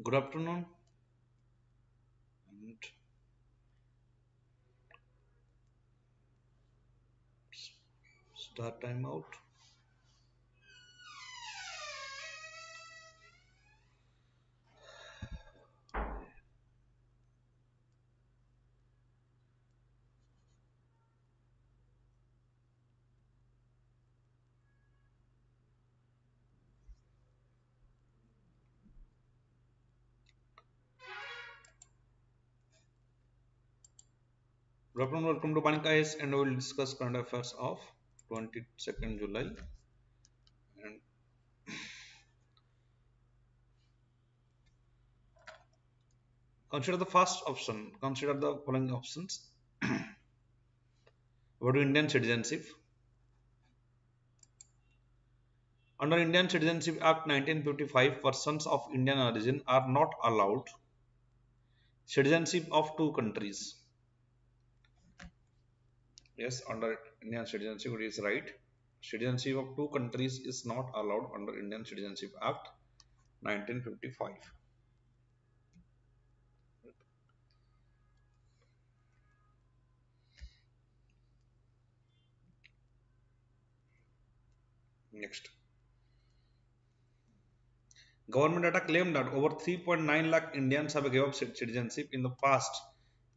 Good afternoon and start time out. Good afternoon, welcome to VANIK-IAS and we will discuss current affairs of 22nd July. And consider the first option. Consider the following options. About Indian citizenship. Under Indian Citizenship Act 1955, persons of Indian origin are not allowed citizenship of two countries. Yes, under Indian citizenship it is right. Citizenship of two countries is not allowed under Indian Citizenship Act 1955. Next. Government data claimed that over 3.9 lakh Indians have given up citizenship in the past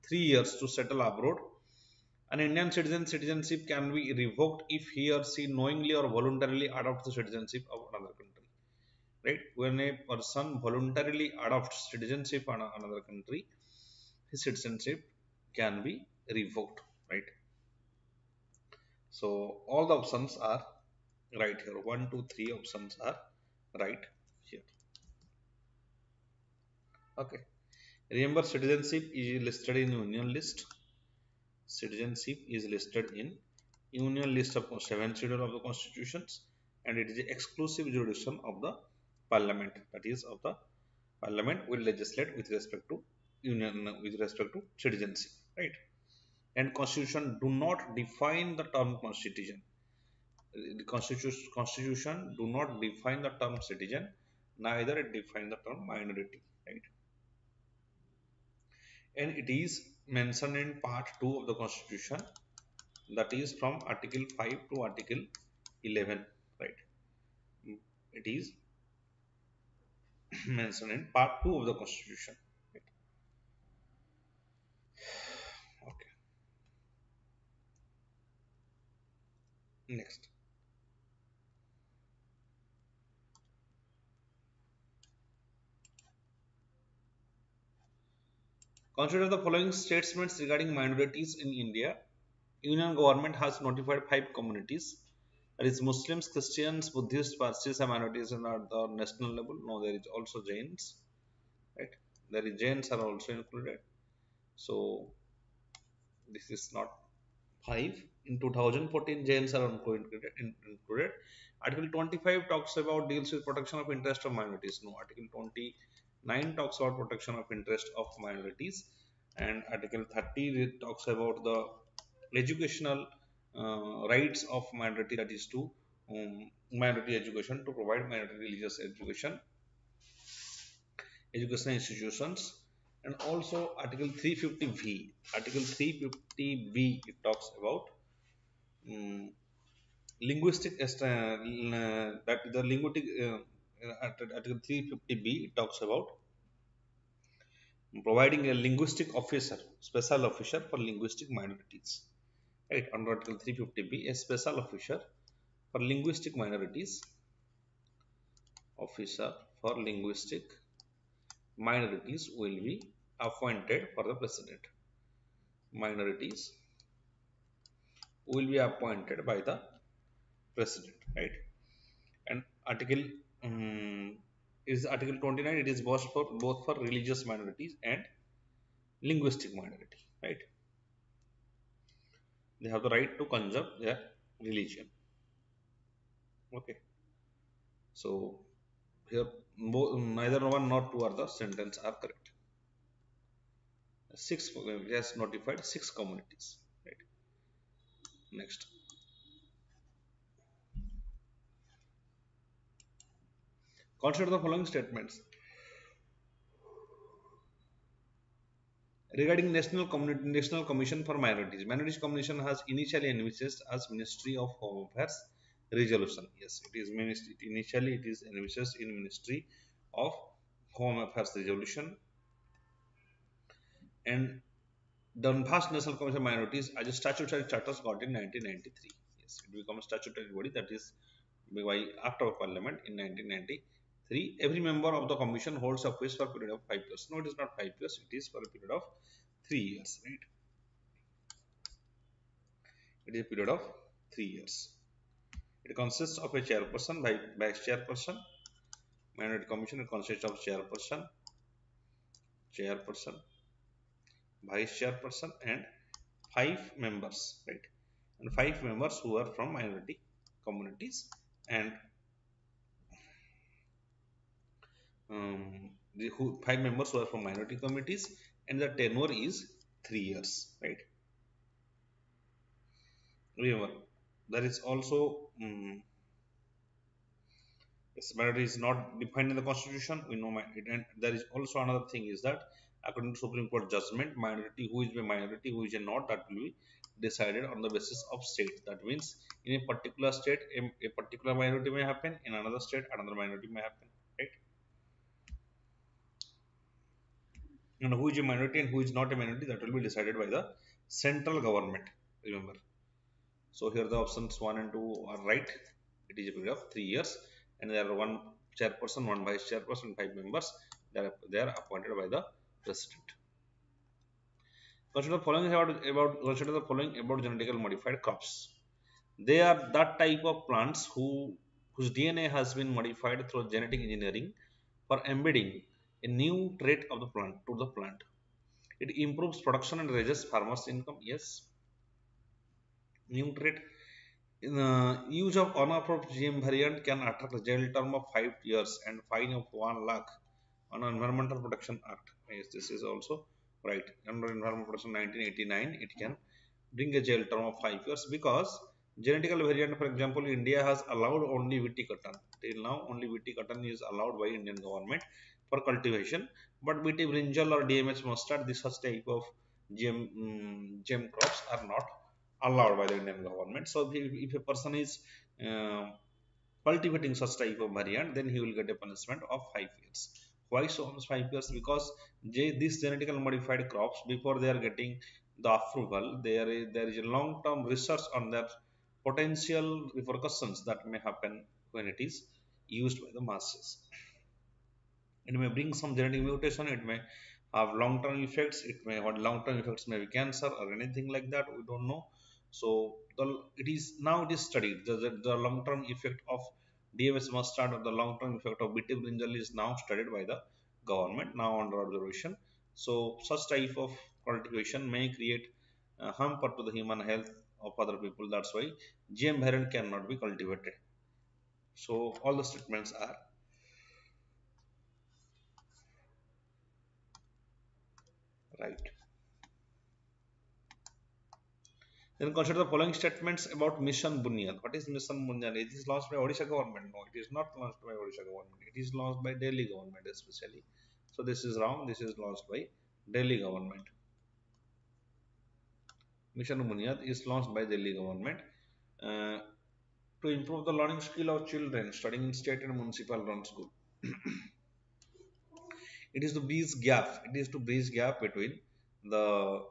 3 years to settle abroad. An Indian citizenship can be revoked if he or she knowingly or voluntarily adopts the citizenship of another country. Right? When a person voluntarily adopts citizenship of another country, his citizenship can be revoked. Right? So all the options are right here. 1, 2, 3 options are right here. Okay. Remember, citizenship is listed in union list. Citizenship is listed in union list of 7th schedule of the constitutions, and it is the exclusive jurisdiction of the parliament. That is, of the parliament will legislate with respect to union, with respect to citizenship, right? And constitution do not define the term citizen. The constitution do not define the term citizen, neither it define the term minority, right? And it is mentioned in part 2 of the constitution, that is from article 5 to article 11, right? It is mentioned in part 2 of the constitution, right? Okay, next. Consider the following statements regarding minorities in India. Union government has notified 5 communities, that is Muslims, Christians, Buddhists, Parsis and minorities at the national level. No, there is also Jains, right? There is Jains are also included. So this is not 5. In 2014, Jains are included. Article 25 talks about deals with protection of interest of minorities. No, Article 29 talks about protection of interest of minorities, and Article 30 talks about the educational rights of minority, that is to minority education, to provide minority religious educational institutions. And also article 350v, article 350b, it talks about linguistic that the linguistic article 350b, it talks about providing a linguistic officer, special officer for linguistic minorities, right? Under article 350b, a special officer for linguistic minorities, officer for linguistic minorities will be appointed for the president. Minorities will be appointed by the president, right? And article is article 29, it is both for religious minorities and linguistic minority, right? They have the right to conserve their religion. Okay, so here neither one nor two are the sentence are correct. Six has notified 6 communities, right? Next. Consider the following statements. Regarding National Commission for Minorities Commission has initially envisaged as Ministry of Home Affairs resolution. Yes, it is ministry. Initially, it is envisaged in Ministry of Home Affairs resolution, and the vast National Commission of Minorities as a statutory charters got in 1993. Yes, it becomes a statutory body, that is by Act of Parliament in 1993. Every member of the commission holds office for a period of 5 years. No, it is not 5 years. It is for a period of 3 years. Right? It is a period of 3 years. It consists of a chairperson, vice chairperson. Minority Commission consists of chairperson, vice chairperson, and 5 members, right? And 5 members who are from minority communities, and 5 members who are from minority communities, and the tenure is 3 years, right? Remember, there is also yes, minority is not defined in the constitution. We know it, and there is also another thing is that according to Supreme Court judgment, minority who is a minority, who is a not, that will be decided on the basis of state. That means in a particular state, a particular minority may happen; in another state, another minority may happen. Right? And who is a minority and who is not a minority, that will be decided by the central government. Remember. So here the options 1 and 2 are right. It is a period of 3 years, and there are one chairperson, one vice chairperson, 5 members. They are appointed by the president. Consider the following about genetically modified crops. They are that type of plants whose DNA has been modified through genetic engineering for embedding a new trait of the plant to the plant. It improves production and raises farmers' income. Yes, new trait. Use of unapproved GM variant can attract a jail term of 5 years and fine of 1 lakh on Environmental Protection Act. Yes, this is also right. Under Environmental Protection 1989, it can bring a jail term of 5 years because genetical variant, for example, India has allowed only VT cotton. Till now, only VT cotton is allowed by Indian government for cultivation. But VT brinjal or DMH mustard, this such type of GM crops are not allowed by the Indian government. So if a person is uh, cultivating such type of variant, then he will get a punishment of 5 years. Why so much 5 years? Because these genetically modified crops, before they are getting the approval, there is a long-term research on their potential repercussions that may happen when it is used by the masses. It may bring some genetic mutation, it may have long-term effects, it may have long-term effects, maybe cancer or anything like that, we don't know. So it is studied, the long-term effect of DMS mustard or the long-term effect of BT brinjal is now studied by the government, now under observation. So such type of cultivation may create harm to the human health of other people. That's why GM variant cannot be cultivated. So all the statements are right. Then consider the following statements about Mission Bunyad. What is Mission Bunyad? It is launched by Odisha government. No, it is not launched by Odisha government. It is launched by Delhi government especially. So this is wrong. This is launched by Delhi government. Mission Bunyad is launched by Delhi government uh, to improve the learning skill of children studying in state and municipal run school. It is to bridge gap. It is to bridge gap the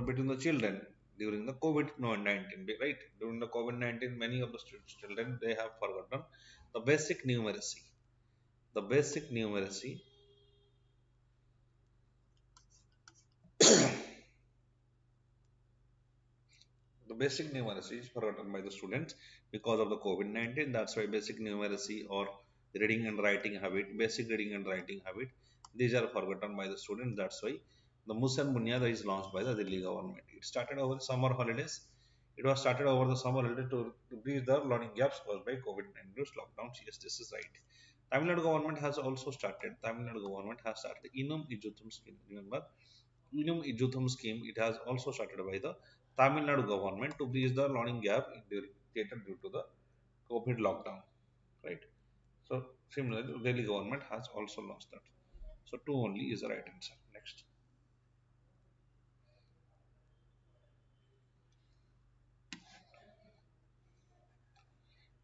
between the children during the COVID-19, right? During the COVID-19, many of the children, they have forgotten the basic numeracy. The basic numeracy, the basic numeracy is forgotten by the students because of the COVID-19. That's why basic numeracy or reading and writing habit, basic reading and writing habit, these are forgotten by the students. That's why the Musan Bunyada is launched by the Delhi government. It started over summer holidays. It was started over the summer holiday to bridge the learning gaps caused by COVID-19 lockdowns. Yes, this is right. Tamil Nadu government has also started. Tamil Nadu government has started the Inum Ijuthum scheme. Remember, Inum Ijuthum scheme. It has also started by the Tamil Nadu government to bridge the learning gap created due to the COVID lockdown. Right. So similarly, Delhi government has also launched that. So two only is the right answer. Next.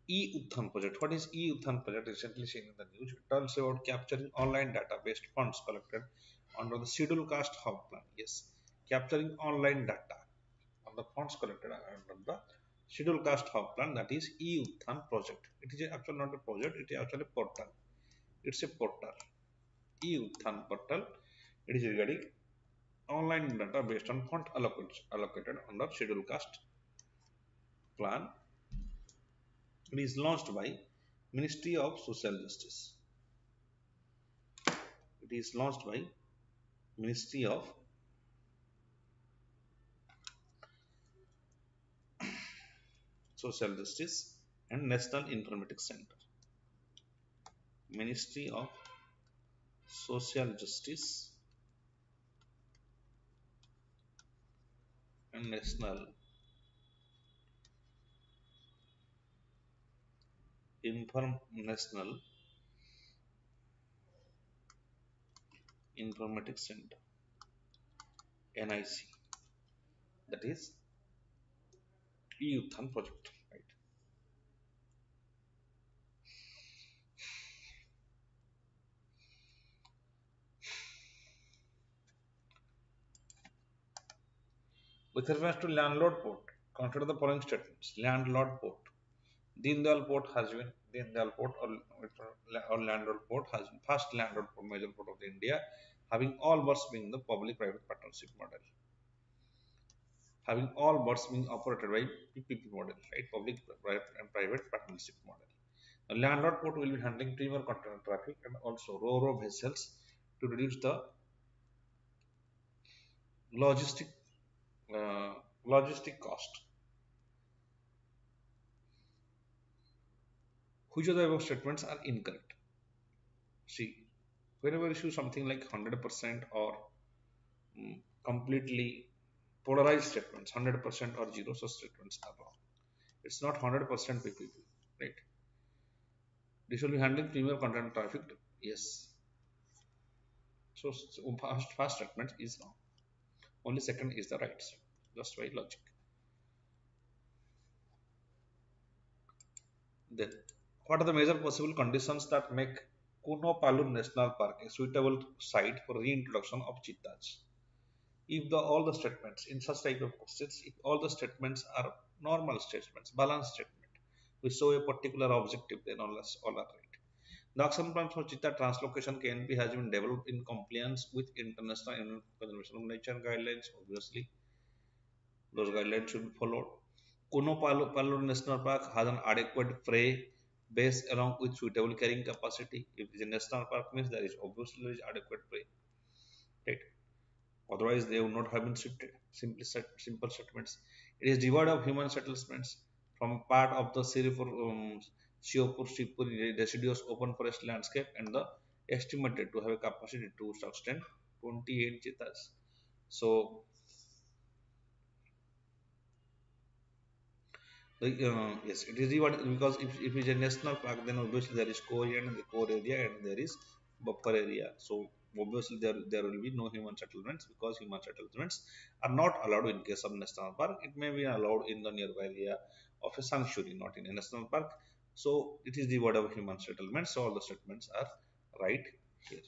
E-Uthan project. What is E-Uthan project? Recently seen in the news. It tells about capturing online data-based funds collected under the scheduled caste hub plan. Yes, capturing online data on the funds collected under the scheduled caste hub plan, that is E-Uthan project. It is actually not a project, it is actually a portal. It's a portal. E-Uthan portal. It is regarding online data based on fund allocated under scheduled caste plan. It is launched by Ministry of Social Justice. It is launched by Ministry of Social Justice and National Informatics Center. Ministry of Social Justice and National Informatics Center, NIC. That is E-Uthan project. Right. With reference to landlord port, consider the following statements. Landlord port. Dindal port has been Dindal port or landlord port has been first landlord port, major port of India, having all berths being the public-private partnership model. Having all berths being operated by PPP model, right? Public and private partnership model. The landlord port will be handling premier container traffic and also ro-ro vessels to reduce the logistic uh, logistic cost. Which of the above statements are incorrect? See, whenever you issue something like 100% or completely polarized statements, 100% or zero, such statements are wrong. It's not 100% PPP, right? This will be handling premier content traffic. Yes. So first statement is wrong. Only second is the right, just by logic. Then, what are the major possible conditions that make Kuno Palur National Park a suitable site for reintroduction of cheetahs? If all the statements in such type of questions, if all the statements are normal statements, balanced statement, we show a particular objective, then all are right. The action plan for cheetah translocation KNP has been developed in compliance with International Union for Conservation of Nature guidelines. Obviously, those guidelines should be followed. Kuno Palur National Park has an adequate prey base along with suitable carrying capacity. If it is a national park, means there is obviously adequate prey, right? Otherwise, they would not have been shifted. Simple settlements. It is devoid of human settlements from part of the Shiopur deciduous open forest landscape and the estimated to have a capacity to sustain 28 cheetahs. So, yes, it is rewarded because if it is a national park, then obviously there is core and the core area and there is buffer area. So obviously there will be no human settlements because human settlements are not allowed in case of national park. It may be allowed in the nearby area of a sanctuary, not in a national park. So it is devoid of human settlements. So all the statements are right here.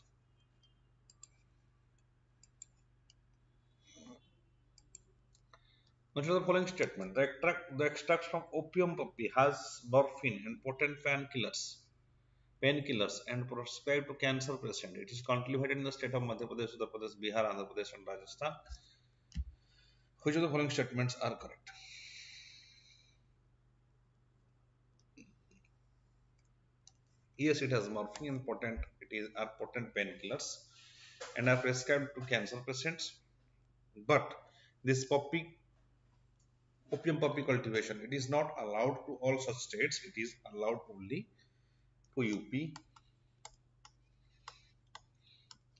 Consider the following statement. The extract from opium poppy has morphine and potent painkillers and prescribed to cancer patients. It is cultivated in the state of Madhya Pradesh, Uttar Pradesh, Bihar, Andhra Pradesh, and Rajasthan. Which of the following statements are correct? Yes, it has morphine and potent. Are potent painkillers and are prescribed to cancer patients. But this opium poppy cultivation, it is not allowed to all such states. It is allowed only to UP,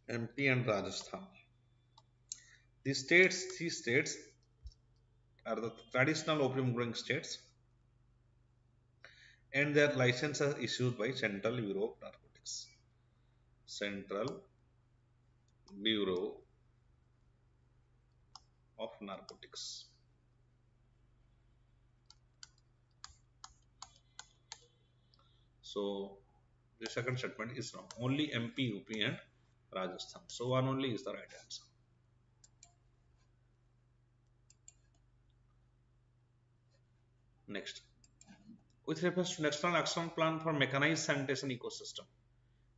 MP, and Rajasthan. These states are the traditional opium growing states, and their licenses are issued by Central Bureau of Narcotics. Central Bureau of Narcotics. So the second statement is wrong. Only MP, UP and Rajasthan. So one only is the right answer. Next, with reference to National Action Plan for Mechanized Sanitation Ecosystem.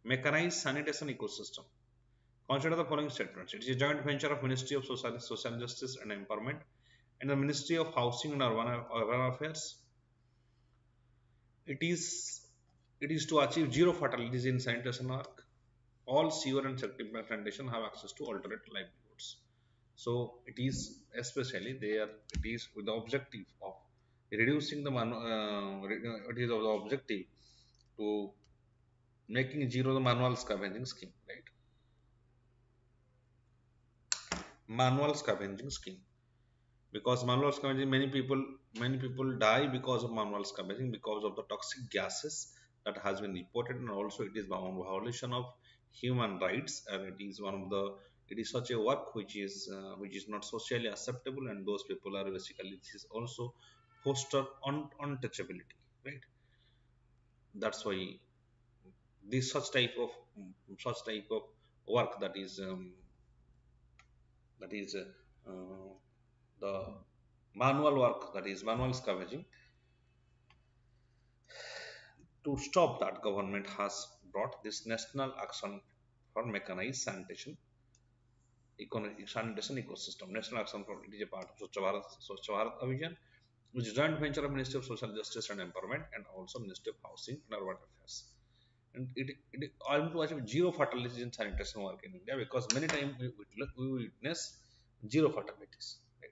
Mechanized Sanitation Ecosystem. Consider the following statements. It is a joint venture of Ministry of Social Justice and Empowerment and the Ministry of Housing and Urban Affairs. It is to achieve zero fatalities in sanitation work. All sewer and septic sanitation have access to alternate livelihoods. So it is especially there. It is with the objective of reducing the it is of the objective to making zero the manual scavenging scheme, right? Manual scavenging scheme, because manual scavenging, many people die because of manual scavenging, because of the toxic gases that has been reported, and also it is a violation of human rights, and it is one of the, it is such a work which is not socially acceptable, and those people are basically, this is also foster untouchability, right? That's why this such type of work, that is the manual work, that is manual scavenging. To stop that, government has brought this national action for mechanized sanitation ecosystem. National action for, it is a part of Swachh Bharat Abhiyan, which is a joint venture of Ministry of Social Justice and Empowerment and also Ministry of Housing and Urban Affairs. And it aims to achieve zero fatalities in sanitation work in India, because many times we witness zero fatalities. Right?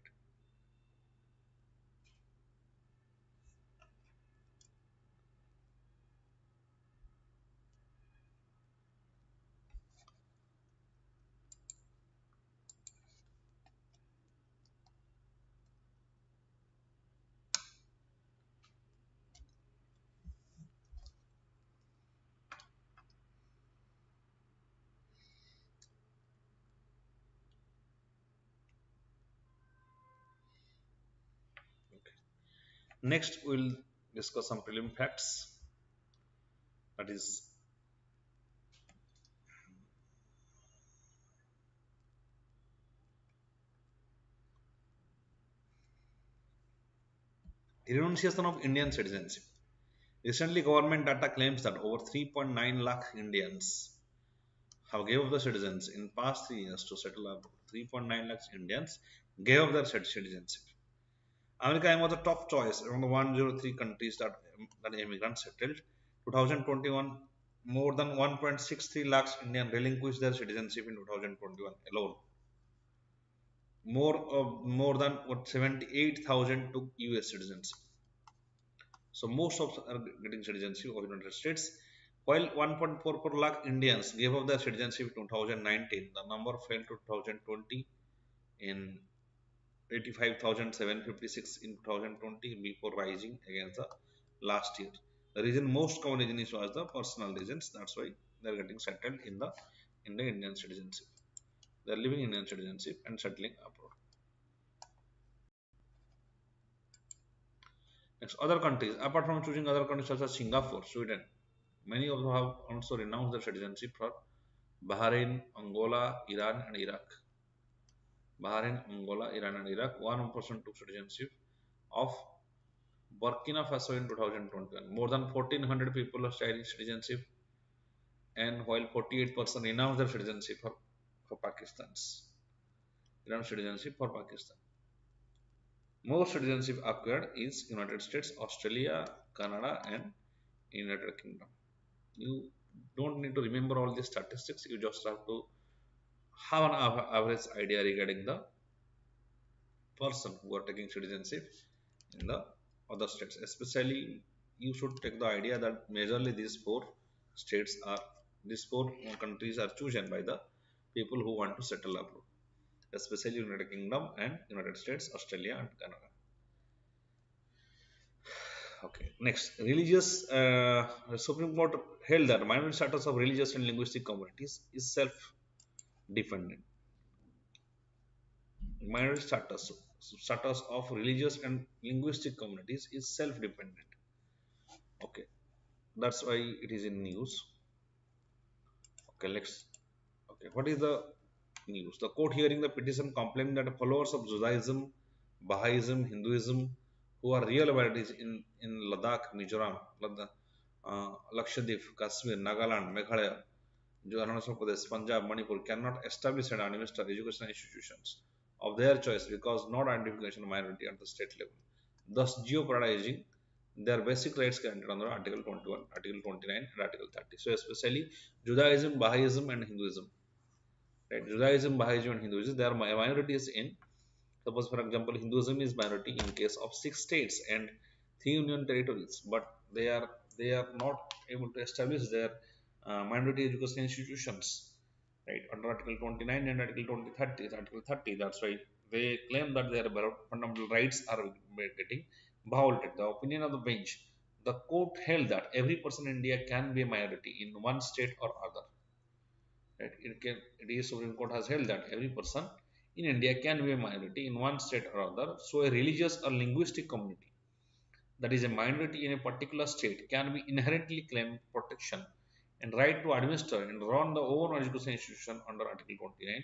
Okay. Next, we'll discuss some prelim facts. That is, renunciation of Indian citizenship. Recently, government data claims that over 3.9 lakh Indians have gave up the citizens in past 3 years to settle abroad. 3.9 lakhs Indians gave up their citizenship. America was the top choice among the 103 countries that immigrants settled. 2021, more than 1.63 lakhs Indians relinquished their citizenship in 2021 alone. More than what 78,000 took US citizenship. So most of are getting citizenship of the United States. While 1.44 lakh Indians gave up their citizenship in 2019, the number fell to 2020 in 85,756 in 2020 before rising against the last year. The reason, most common reason was the personal reasons. That's why they are getting settled in the Indian citizenship. They are living in Indian citizenship and settling abroad. Next, other countries. Apart from choosing other countries such as Singapore, Sweden, many of them have also renounced their citizenship for Bahrain, Angola, Iran, and Iraq. Bahrain, Angola, Iran, and Iraq. 1% took citizenship of Burkina Faso in 2021. More than 1,400 people have citizenship, and while 48% renounced their citizenship for Pakistan's Iran citizenship for Pakistan. Most citizenship acquired is United States, Australia, Canada, and United Kingdom. You don't need to remember all these statistics. You just have to have an average idea regarding the person who are taking citizenship in the other states. Especially, you should take the idea that majorly these four countries are chosen by the people who want to settle abroad, especially United Kingdom and United States, Australia, and Canada. Okay, next, religious. Supreme Court held that minority status of religious and linguistic communities is self-dependent. Minority status of religious and linguistic communities is self-dependent. Okay, That's why it is in news. Okay, let's. Okay, what is the news? The court hearing the petition complaining that followers of Judaism, Baha'ism, Hinduism, who are real minorities in Ladakh, Mizoram, Lakshadweep, Kashmir, Nagaland, Meghalaya, Arunachal Pradesh, Punjab, Manipur cannot establish and administer educational institutions of their choice because not identification of minority at the state level, thus jeopardizing their basic rights guaranteed under Article 21, Article 29, and Article 30. So, especially Judaism, Baha'ism, and Hinduism. Right? Judaism, Baha'ism, and Hinduism, they are minorities in. Suppose, for example, Hinduism is minority in case of 6 states and 3 union territories, but they are not able to establish their minority education institutions, right? Under Article 29 and Article 2030, Article 30. That's why they claim that their fundamental rights are getting violated. The opinion of the bench, the court held that every person in India can be a minority in one state or other. Right? It is Supreme Court has held that every person in India can be a minority in one state or other. So a religious or linguistic community that is a minority in a particular state can be inherently claim protection and right to administer and run the own education institution under Article 29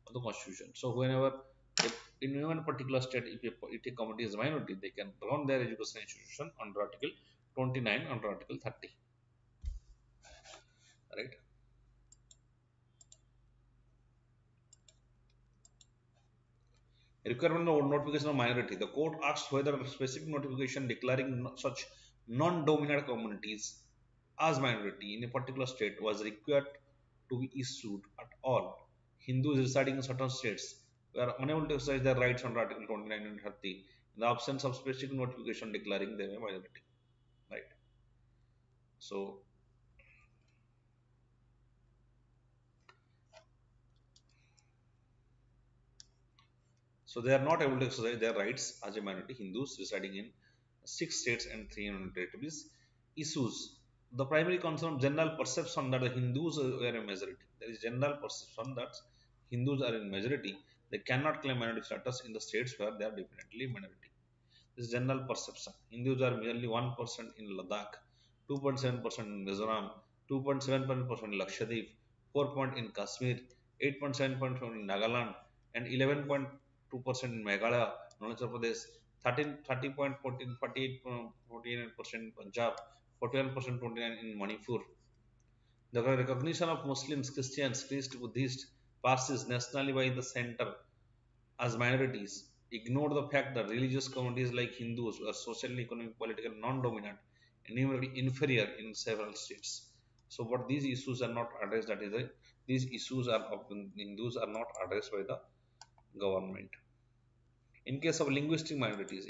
of the Constitution. So whenever in one particular state, if a community is a minority, they can run their education institution under Article 29 under Article 30. Right? Requirement of notification of minority. The court asked whether a specific notification declaring such non-dominant communities as minority in a particular state was required to be issued at all. Hindus residing in certain states were unable to exercise their rights under Article 29 and 30 in the absence of specific notification declaring them a minority. Right. So, so they are not able to exercise their rights as a minority. Hindus residing in 6 states and 3 union territories issues the primary concern of general perception that the Hindus are a majority. There is general perception that Hindus are in majority. They cannot claim minority status in the states where they are definitely minority. This is general perception. Hindus are merely 1% in Ladakh, 2.7% in Mizoram, 2.7% in Lakshadweep, 4% in Kashmir, 8.7% in Nagaland, and 11.2% in Meghalaya, Arunachal Pradesh, 48.49% in Punjab, 41% 29 in Manipur. The recognition of Muslims, Christians, Christ, Buddhists, Parsis nationally by the center as minorities ignore the fact that religious communities like Hindus are socially, economic, political, non-dominant and numerically inferior in several states. So, but these issues are not addressed. That is, these issues are of Hindus are not addressed by the government. In case of linguistic minorities,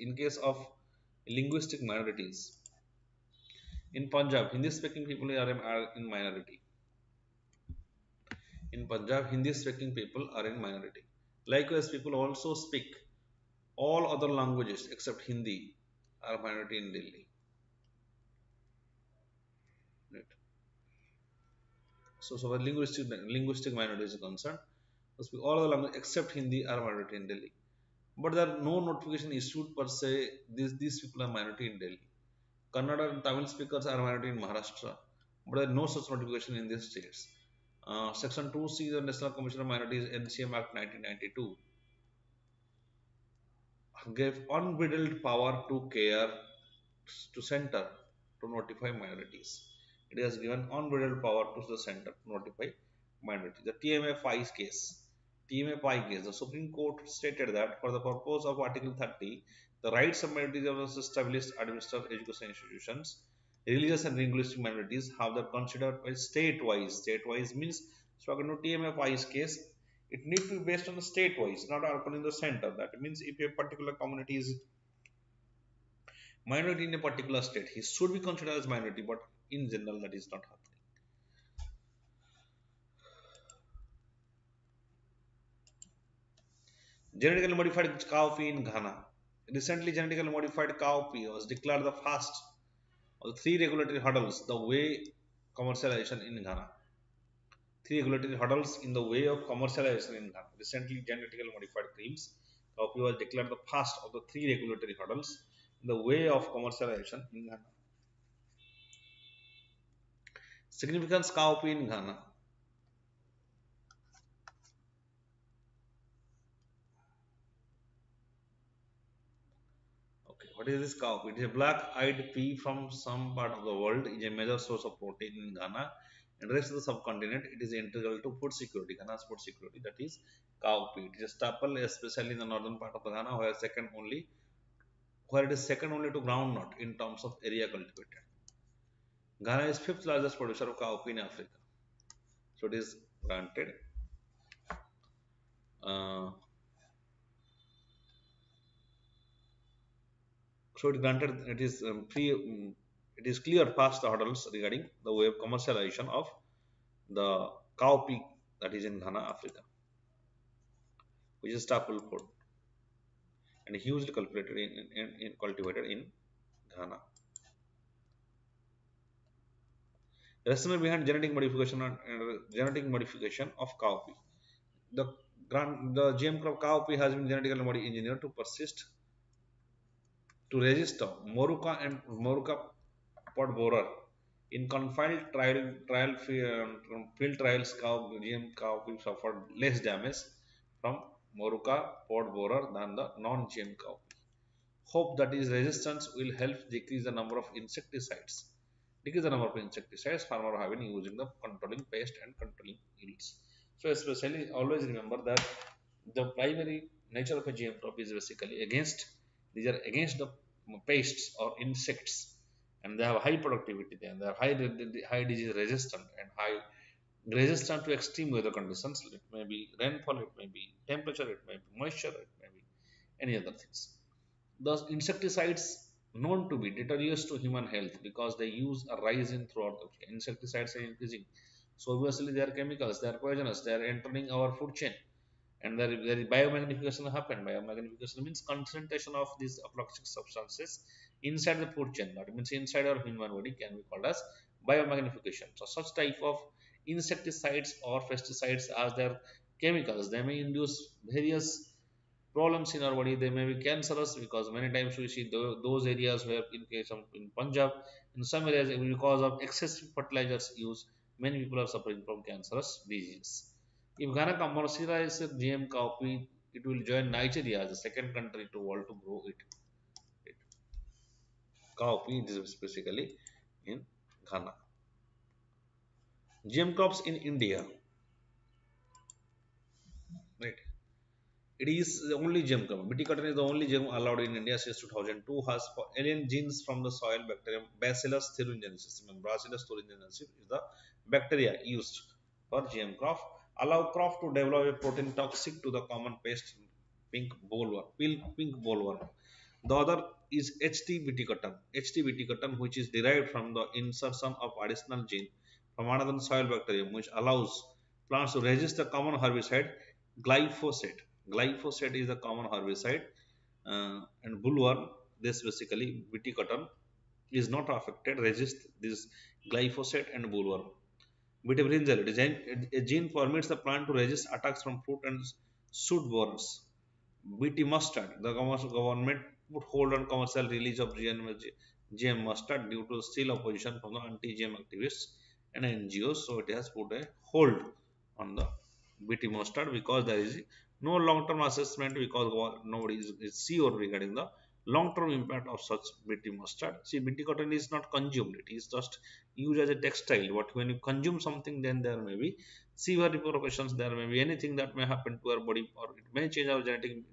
in Punjab, Hindi-speaking people are in minority. In Punjab, Hindi-speaking people are in minority. Likewise, people also speak all other languages except Hindi are minority in Delhi. Right. So, where linguistic minority is concerned, all other languages except Hindi are minority in Delhi. But there are no notification issued per se. These people are minority in Delhi. Kannada and Tamil speakers are minority in Maharashtra, but there are no such notification in these states. Section 2C of the National Commission of Minorities NCM Act 1992 gave unbridled power to care to center to notify minorities. It has given unbridled power to the center to notify minorities. The TMFI case, the Supreme Court stated that for the purpose of Article 30, the rights of minorities of established administered education institutions, religious and linguistic minorities have the considered by state-wise. State-wise means, so according to TMFI's case, it needs to be based on the state-wise, not according to the center. That means if a particular community is minority in a particular state, he should be considered as minority, but in general that is not happening. Genetically modified coffee in Ghana. Recently, genetically modified coffee was declared the first of the three regulatory hurdles the way commercialization in Ghana. Three regulatory hurdles in the way of commercialization in Ghana. Recently, genetically modified creams coffee was declared the first of the three regulatory hurdles in the way of commercialization in Ghana. Significance cowpea in Ghana. Okay, what is this cowpea? It is a black-eyed pea from some part of the world. It is a major source of protein in Ghana and the rest of the subcontinent. It is integral to food security, Ghana's food security. That is cowpea. It is a staple, especially in the northern part of the Ghana, where it is second only to groundnut in terms of area cultivated. Ghana is fifth largest producer of cowpea in Africa. So it is granted. Uh, so it granted it is it is clear past the hurdles regarding the way of commercialization of the cowpea that is in Ghana, Africa, which is staple food and hugely cultivated in Ghana. Rationale behind genetic modification and genetic modification of cowpea. The GM crop cowpea has been genetically engineered to persist to register Moruca pod borer. In confined field trials, GM cowpea suffered less damage from Moruca pod borer than the non-GM cowpea. Hope that is resistance will help decrease the number of insecticides. Decrease the number of insecticides farmers have been using the controlling pest and controlling yields. So especially always remember that the primary nature of a GM crop is basically against these are against the pests or insects, and they have high productivity and they are high disease resistant and high resistant to extreme weather conditions. It may be rainfall, it may be temperature, it may be moisture, it may be any other things. Those insecticides known to be deleterious to human health because they use a rise in throughout the insecticides are increasing. So obviously they are chemicals, they are poisonous, they are entering our food chain, and there is biomagnification happen. Biomagnification means concentration of these aflatoxin substances inside the food chain. That means inside our human body can be called as biomagnification. So such type of insecticides or pesticides as their chemicals, they may induce various problems in our body. They may be cancerous because many times we see those areas where in case of in Punjab, in some areas because of excessive fertilizers use, many people are suffering from cancerous disease. If Ghana commercializes GM coffee, it will join Nigeria as the second country to world to grow it. Coffee is specifically in Ghana. GM crops in India, right? It is the only gem crop. BT cotton is the only gem allowed in India since 2002. Has alien genes from the soil bacterium Bacillus thuringiensis. Bacillus thuringiensis is the bacteria used for GM crop. Allow crop to develop a protein toxic to the common pest pink bollworm. The other is HT cotton. HT cotton, which is derived from the insertion of additional gene from another soil bacterium, which allows plants to resist the common herbicide glyphosate. Glyphosate is a common herbicide, and bollworm, this basically BT cotton, is not affected, resist this glyphosate and bollworm. BT brinjal, a gene permits the plant to resist attacks from fruit and shoot borers. BT mustard, the government put hold on commercial release of GM mustard due to still opposition from the anti-GM activists and NGOs. So it has put a hold on the BT mustard because there is no long-term assessment, because nobody is sure regarding the long-term impact of such BT mustard. See, BT cotton is not consumed; it is just used as a textile. But when you consume something, then there may be severe repercussions. There may be anything that may happen to our body, or it may change our bring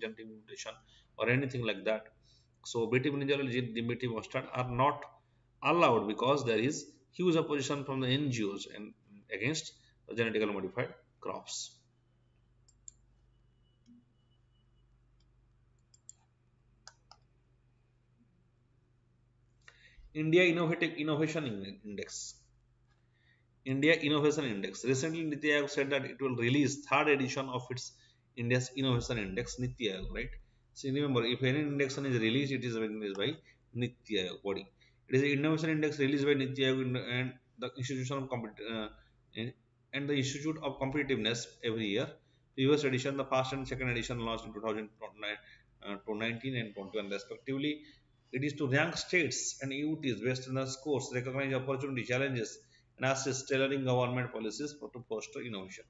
genetic mutation, or anything like that. So, BT brinjal and BT mustard are not allowed because there is huge opposition from the NGOs and against the genetically modified crops. India Innovation Index. India Innovation Index. Recently, Niti Aayog said that it will release third edition of its India's Innovation Index, Niti Aayog, right? So remember, if any index is released, it is released by Niti Aayog body. It is an innovation index released by Niti Aayog and the Institution of and the Institute of Competitiveness every year. Previous edition, the first and second edition launched in 2019 and 21 respectively. It is to rank states and UTs based on the scores, recognize opportunity, challenges, and assist tailoring government policies to foster innovation.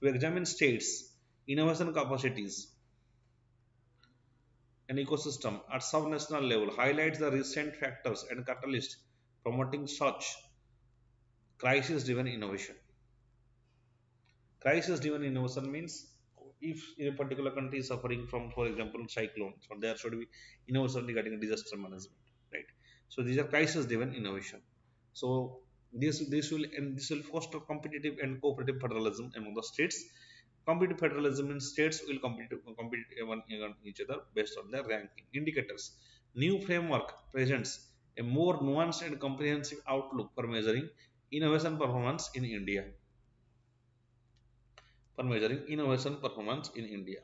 To examine states' innovation capacities and ecosystem at sub-national level highlights the recent factors and catalysts promoting such crisis-driven innovation. Crisis-driven innovation means if a particular country is suffering from, for example, cyclone, so there should be innovation regarding disaster management, right? So these are crisis-driven innovation. So this will foster competitive and cooperative federalism among the states. Competitive federalism means states will compete among each other based on their ranking indicators. New framework presents a more nuanced and comprehensive outlook for measuring innovation performance in India. For measuring innovation performance in India.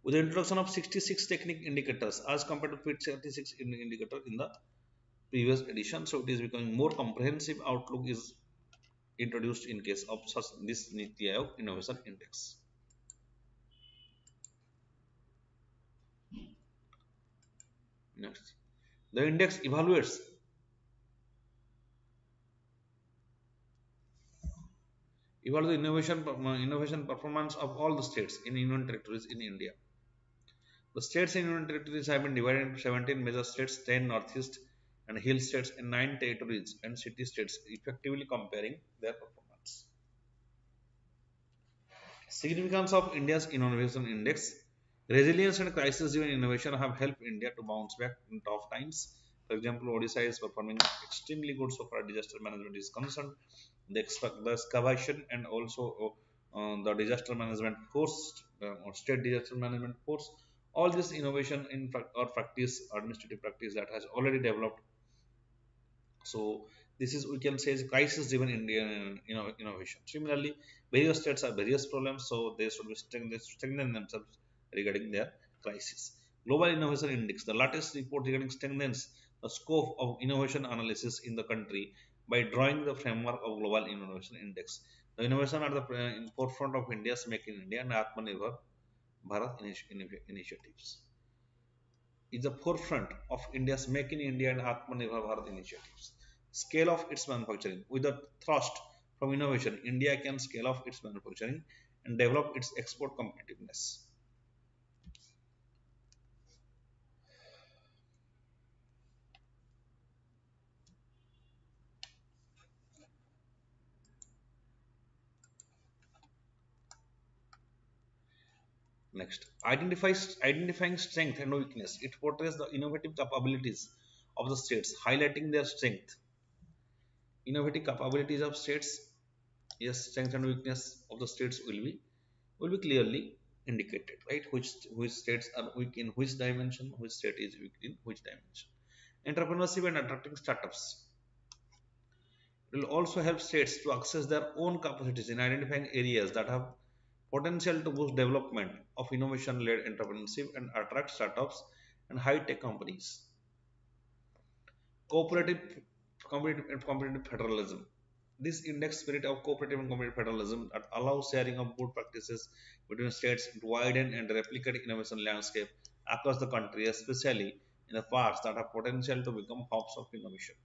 With the introduction of 66 technique indicators as compared to 36 indicator in the previous edition, so it is becoming more comprehensive outlook is introduced in case of such this Niti Aayog Innovation Index. Next, the index evaluates the innovation performance of all the states in union territories in India. The states and union territories have been divided into 17 major states, 10 northeast and hill states, and 9 territories and city states, effectively comparing their performance. Significance of India's Innovation Index. Resilience and crisis-driven innovation have helped India to bounce back in tough times. For example, Odisha is performing extremely good so far disaster management is concerned. The excavation and also the disaster management force, or state disaster management force, all this innovation in fact or practice, administrative practice that has already developed. So this is, we can say, is crisis driven Indian innovation. Similarly, various states have various problems, so they should be strengthen themselves regarding their crisis. Global Innovation Index, the latest report regarding strengthens the scope of innovation analysis in the country by drawing the framework of Global Innovation Index. The innovation are the in forefront of India's Make in India and Atmanirbhar Bharat initiatives. Is the forefront of India's Make in India and Atmanirbhar Bharat initiatives. Scale of its manufacturing. With the thrust from innovation, India can scale up its manufacturing and develop its export competitiveness. Next, identifying strength and weakness. It portrays the innovative capabilities of the states, highlighting their strength. Innovative capabilities of states, yes, strength and weakness of the states will be clearly indicated, right? Which states are weak in which dimension, which state is weak in which dimension. Entrepreneurship and attracting startups. It will also help states to access their own capacities in identifying areas that have potential to boost development of innovation-led entrepreneurship and attract startups and high-tech companies. Cooperative, competitive federalism. This index spirit of cooperative and competitive federalism that allows sharing of good practices between states to widen and replicate innovation landscape across the country, especially in the parts that have potential to become hubs of innovation.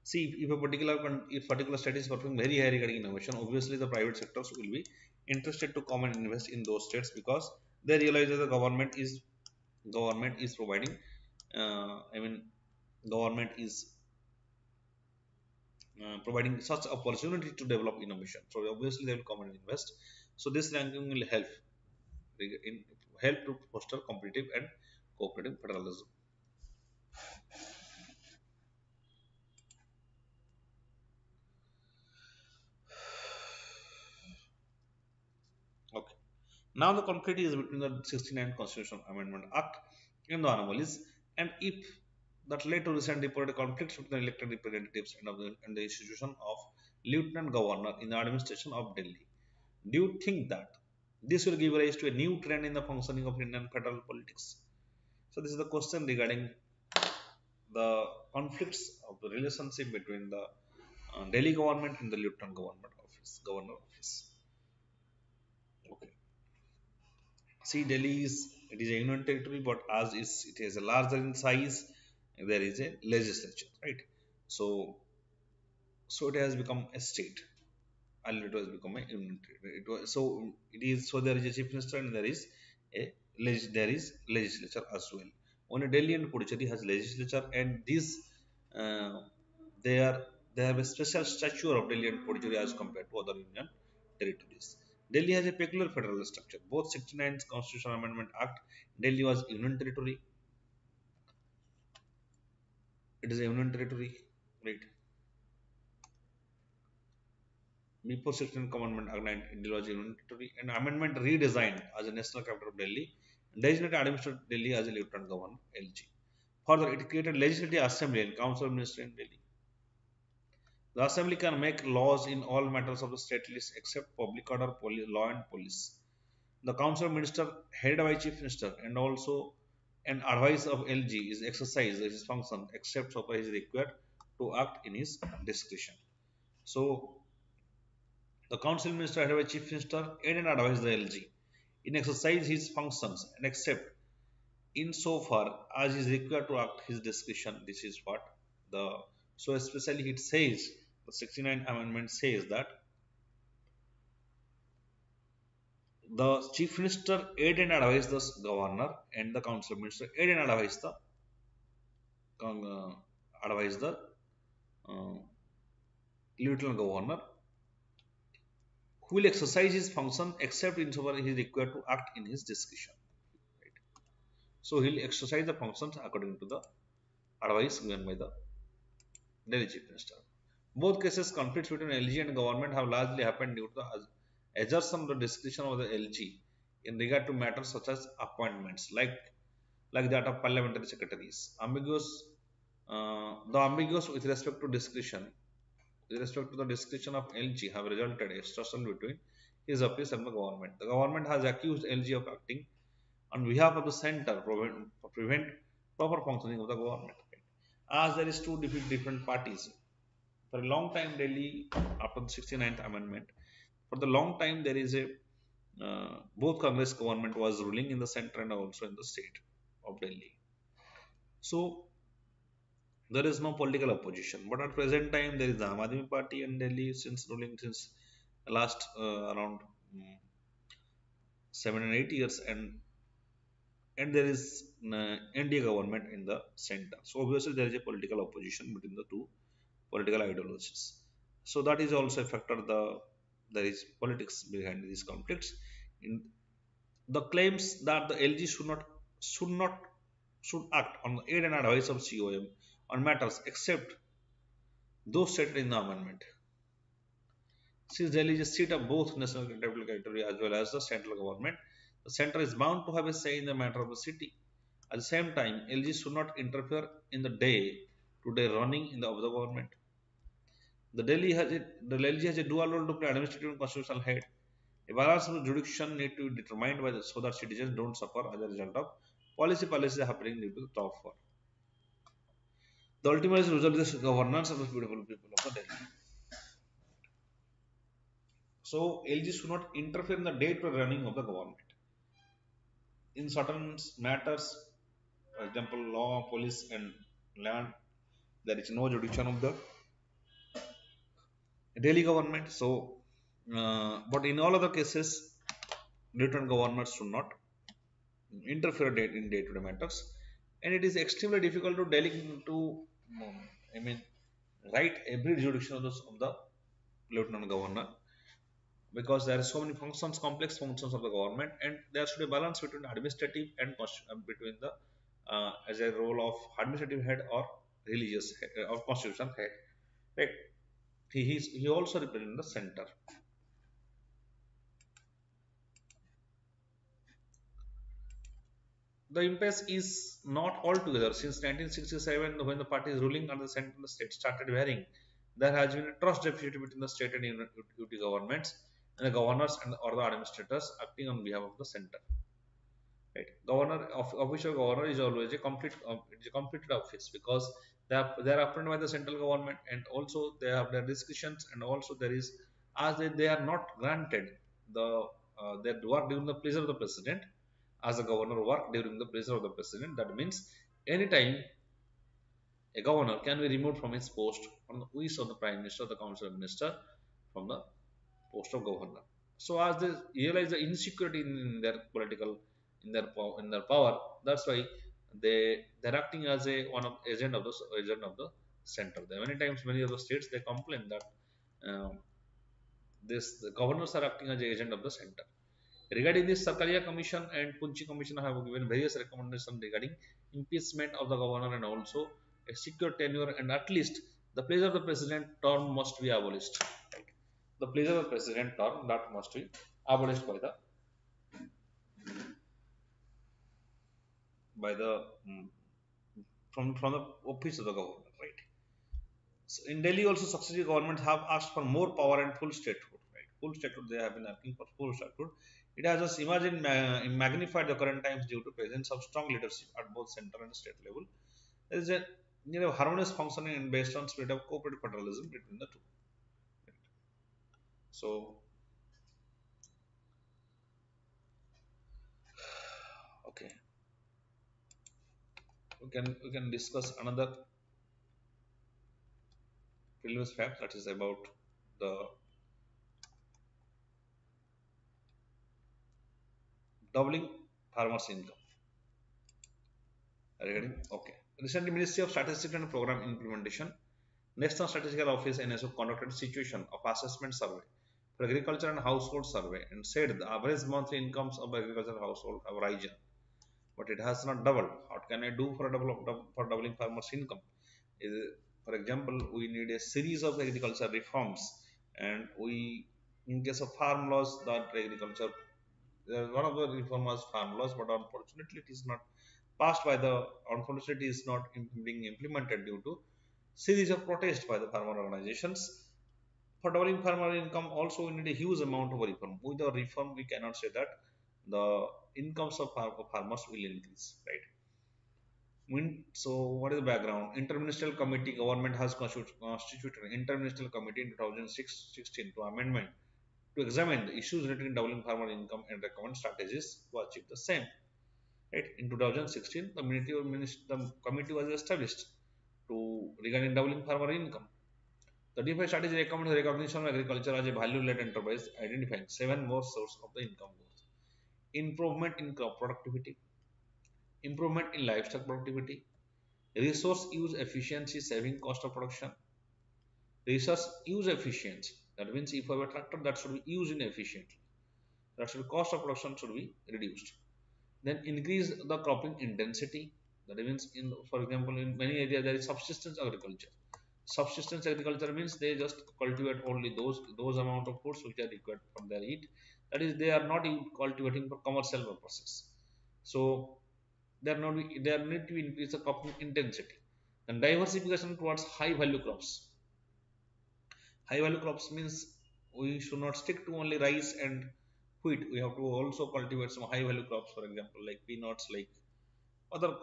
See, if a particular state is performing very high regarding innovation, obviously the private sectors will be interested to come and invest in those states because they realize that the government is providing. I mean, government is providing such opportunity to develop innovation. So obviously they will come and invest. So this ranking will in help to foster competitive and cooperative federalism. Okay. Now the conflict is between the 69 Constitutional Amendment Act and the anomalies, and if that led to recent reported conflicts between the elected representatives and the institution of Lieutenant Governor in the administration of Delhi. Do you think that this will give rise to a new trend in the functioning of Indian federal politics? So this is the question regarding the conflicts of the relationship between the Delhi government and the Governor office. Okay. See, Delhi is it is a union territory, but as is it is a larger in size, there is a legislature, right? So, so it has become a state. Earlier it was become a union territory. It was so it is so there is a chief minister and there is a there is legislature as well. Only Delhi and Puducherry has legislature, and these uh, they are they have a special stature of Delhi and Puducherry as compared to other union territories. Delhi has a peculiar federal structure. Both 69th Constitutional Amendment Act, Delhi was union territory. It is a union territory, right? Before 16th Commandment Act 19 Delhi was a union territory, and amendment redesigned as a national capital of Delhi, designated administered Delhi as a lieutenant governor (LG). Further, it created legislative assembly and council of ministers in Delhi. The assembly can make laws in all matters of the state list except public order, law, and police. The council of ministers, headed by chief minister, and also an advice of LG is exercised his function except so far he is required to act in his discretion. So, the council minister, headed by chief minister, aid and advise the LG in exercise his functions and except in so far as is required to act his discretion. This is what the so especially it says the 69th amendment says that the chief minister aid and advise the governor and the council minister aid and uh, advise the uh, lieutenant governor who will exercise his function except insofar he is required to act in his discretion. Right? So he'll exercise the functions according to the advice given by the Delhi chief minister. Both cases, conflicts between LG and government have largely happened due to the exertion of the discretion of the LG in regard to matters such as appointments, like that of parliamentary secretaries. The ambiguous with respect to discretion, with respect to the discretion of LG, have resulted in a tussle between his office and the government. The government has accused LG of acting on behalf of the center to prevent proper functioning of the government. As there is two different parties for a long time, Delhi, after the 69th Amendment, for the long time there is a both Congress government was ruling in the center and also in the state of Delhi. So there is no political opposition. But at present time, there is the Aam Aadmi Party in Delhi since ruling since last around 7 and 8 years, and there is NDA government in the center. So obviously there is a political opposition between the two political ideologies. So that is also a factor. There is politics behind these conflicts. In the claims that the LG should not should act on the aid and advice of COM on matters except those set in the amendment. Since Delhi is a seat of both national capital territory as well as the central government, the center is bound to have a say in the matter of the city. At the same time, LG should not interfere in the day-to-day running of the government. The LG has a dual role to play: administrative and constitutional head. A balance of jurisdiction need to be determined by so that citizens don't suffer as a result of policies happening due to the top four. The ultimate result is the governance of the beautiful people of the Delhi. So LG should not interfere in the day-to-day running of the government. In certain matters, for example, law, police, and land, there is no jurisdiction of the Delhi government. So, but in all other cases, lieutenant governors should not interfere in day-to-day matters, and it is extremely difficult to delegate to, um, I mean, write every jurisdiction of the lieutenant governor because there are so many functions, complex functions of the government, and there should be a balance between administrative and between the as a role of administrative head or religious head, or constitutional head. Right? He also represents the center. The impasse is not altogether since 1967 when the party is ruling and the center and the state started varying. There has been a trust deficit between the state and UT governments and the governors and or the administrators acting on behalf of the center. Right? Official governor is always a completed office because they are appointed by the central government, and also they have their discussions, and also there is as they are not granted the their work during the pleasure of the president. as a governor work during the pleasure of the president. That means anytime a governor can be removed from his post on the wish of the prime minister, the council minister, from the post of governor. So as they realize the insecurity in their political, in their power, that's why they're acting as a one of agent of the center. There are many times many of the states they complain that um, the governors are acting as the agent of the center. Regarding this, Sarkaria Commission and Punchi Commission have given various recommendations regarding impeachment of the governor and also a secure tenure, and at least the place of the president term must be abolished. Right? The place of the president term that must be abolished by the from the office of the governor. Right. So in Delhi, also successive governments have asked for more power and full statehood. Right, full statehood. They have been asking for full statehood. It has just magnified the current times due to presence of strong leadership at both central and state level. There is a harmonious functioning and based on spirit of cooperative federalism between the two. Right. So okay, we can discuss another previous fact that is about the doubling farmers' income. Regarding okay, recently Ministry of Statistics and Program Implementation, National Statistical Office NSO conducted situation of assessment survey for agriculture and household survey and said the average monthly incomes of agricultural household have risen, but it has not doubled. What can I do for for doubling farmers' income? For example, we need a series of agriculture reforms, and we, in case of farm laws, that agriculture one of the reform was farm laws, but unfortunately it is not passed by the unfortunately it is not being implemented due to series of protests by the farmer organizations. For doubling farmer income, also we need a huge amount of reform. With the reform, we cannot say that the incomes of farmers will increase, right? So, what is the background? Interministerial committee government has constituted an interministerial committee in 2016 to amendment to examine the issues related to doubling farmer income and recommend strategies to achieve the same. Right? In 2016, the committee was established to regarding doubling farmer income. The DeFi strategy recommends recognition of agriculture as a value-led enterprise, identifying seven more sources of the income growth: improvement in crop productivity, improvement in livestock productivity, resource use efficiency, saving cost of production, resource use efficiency. That means if I have a tractor that should be used in efficiently, that should cost of production should be reduced. Then increase the cropping intensity. That means, for example, in many areas there is subsistence agriculture. Subsistence agriculture means they just cultivate only those amount of foods which are required for their eat. That is, they are not cultivating for commercial purposes. So there need to increase the cropping intensity. And diversification towards high value crops. High value crops means we should not stick to only rice and wheat. We have to also cultivate some high value crops, for example, like peanuts, like other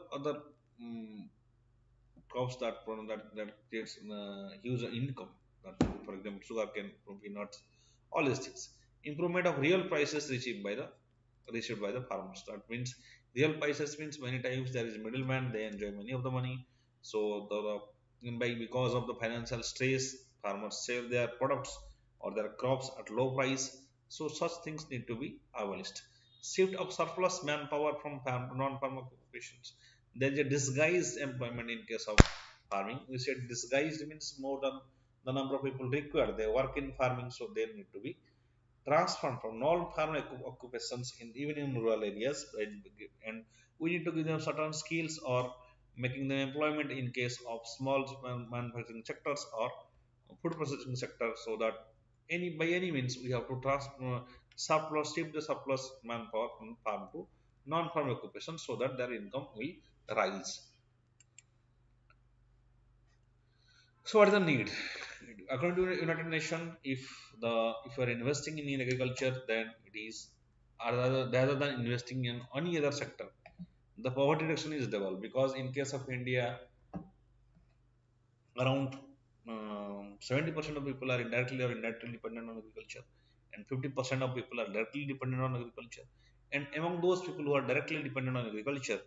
um, crops that creates huge income. That, for example, sugarcane from peanuts, all these things. Improvement of real prices received by the farmers. That means real prices means many times there is a middleman. They enjoy many of the money. So because of the financial stress, farmers sell their products or their crops at low price. So such things need to be abolished. Shift of surplus manpower from non-farm occupations. There is a disguised employment in case of farming. We said disguised means more than the number of people required. They work in farming, so they need to be transformed from non-farm occupations in even in rural areas, right? And we need to give them certain skills or making them employment in case of small manufacturing sectors or food processing sector, so that by any means we have to shift the surplus manpower from farm to non-farm occupation so that their income will rise. So what is the need? According to United Nations, if you are investing in agriculture, then it is rather than investing in any other sector, the poverty reduction is double. Because in case of India, around 70% of people are indirectly or indirectly dependent on agriculture, and 50% of people are directly dependent on agriculture. And among those people who are directly dependent on agriculture,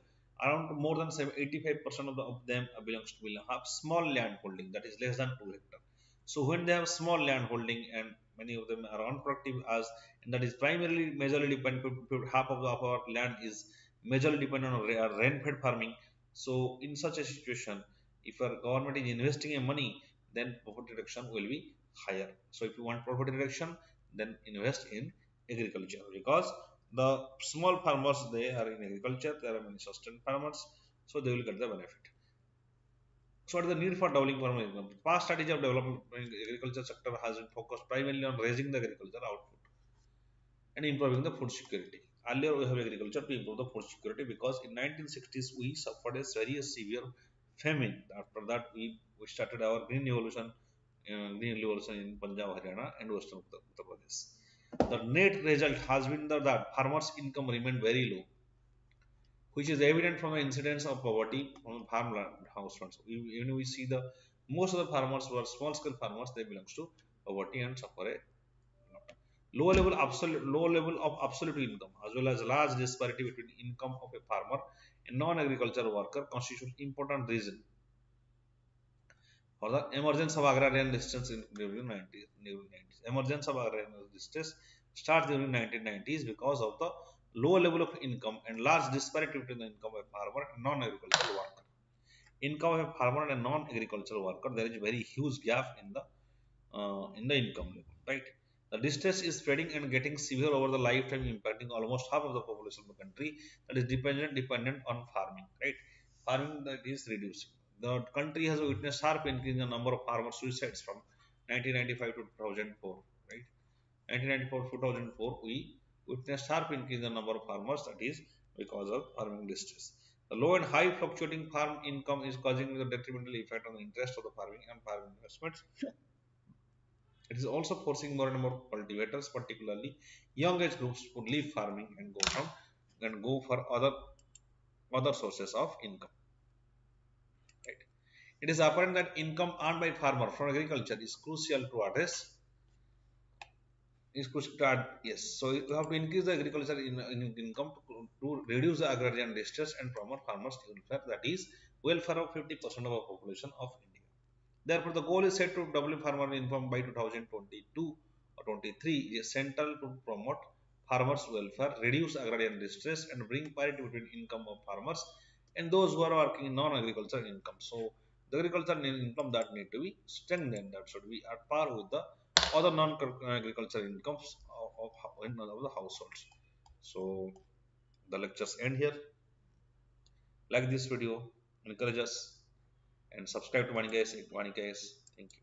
around more than 85% of them belongs to will have small land holding, that is less than 2 hectares. So when they have small land holding and many of them are unproductive, as and that is primarily majorly dependent, half of our land is majorly dependent on rain-fed farming. So in such a situation, if our government is investing in money, then poverty reduction will be higher. So if you want poverty reduction, then invest in agriculture, because the small farmers, they are in agriculture, there are many sustained farmers, so they will get the benefit. So what is the need for doubling farmer income? Past strategy of development agriculture sector has been focused primarily on raising the agriculture output and improving the food security. Earlier we have agriculture to improve the food security, because in 1960s we suffered a very severe famine. After that we started our green revolution in Punjab, Haryana and Western Uttar Pradesh. The net result has been that farmers' income remained very low, which is evident from the incidence of poverty on farmland households. Even we see the most of the farmers who are small scale farmers, they belong to poverty and suffer a lot. Low level of absolute income, as well as large disparity between income of a farmer and non-agricultural worker, constitute important reason for the emergence of agrarian distress in during 1990s. Emergence of agrarian distress starts during 1990s because of the low level of income and large disparity between the income of a farmer and non-agricultural worker. Income of a farmer and non-agricultural worker, there is a very huge gap in the income level, right? The distress is spreading and getting severe over the lifetime, impacting almost half of the population of the country that is dependent on farming, right? Farming that is reducing. The country has witnessed sharp increase in the number of farmer suicides from 1995 to 2004, right? 1994 to 2004, we witnessed sharp increase in the number of farmers, that is because of farming distress. The low and high fluctuating farm income is causing the detrimental effect on the interest of the farming and farming investments. It is also forcing more and more cultivators, particularly young age groups, to leave farming and go for other sources of income. Right. It is apparent that income earned by farmer from agriculture is crucial to address. Yes. So you have to increase the agriculture income to reduce the agrarian distress and promote farmers' welfare. That is welfare of 50% of the population of India. Therefore, the goal is set to double farmer income by 2022 or 23 is central to promote farmers' welfare, reduce agrarian distress, and bring parity between income of farmers and those who are working in non-agricultural income. So, the agricultural income that need to be strengthened, that should be at par with the other non-agricultural incomes of the households. So, the lectures end here. Like this video, encourage us, and subscribe to VANIK-IAS. Thank you.